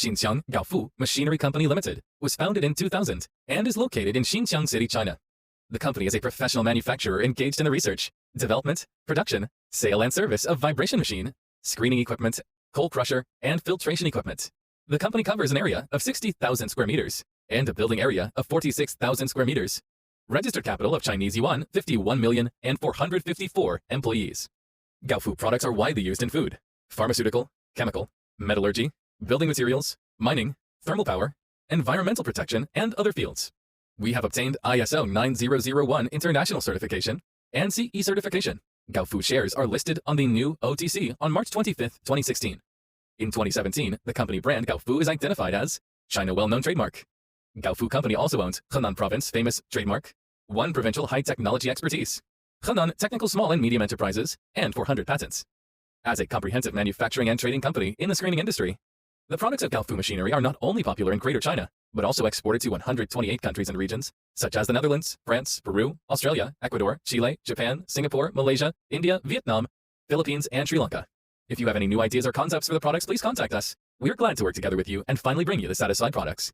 Xinjiang Gaofu Machinery Company Limited was founded in 2000 and is located in Xinjiang City, China. The company is a professional manufacturer engaged in the research, development, production, sale and service of vibration machine, screening equipment, coal crusher, and filtration equipment. The company covers an area of 60,000 square meters and a building area of 46,000 square meters. Registered capital of Chinese yuan 51,454 employees. Gaofu products are widely used in food, pharmaceutical, chemical, metallurgy, building materials, mining, thermal power, environmental protection, and other fields. We have obtained ISO 9001 international certification and CE certification. Gaofu shares are listed on the new OTC on March 25, 2016. In 2017, the company brand Gaofu is identified as China well-known trademark. Gaofu Company also owns Henan Province famous trademark, One Provincial High Technology Expertise, Henan Technical Small and Medium Enterprises, and 400 patents. As a comprehensive manufacturing and trading company in the screening industry, the products of Gaofu Machinery are not only popular in Greater China, but also exported to 128 countries and regions, such as the Netherlands, France, Peru, Australia, Ecuador, Chile, Japan, Singapore, Malaysia, India, Vietnam, Philippines, and Sri Lanka. If you have any new ideas or concepts for the products, please contact us. We are glad to work together with you and finally bring you the satisfied products.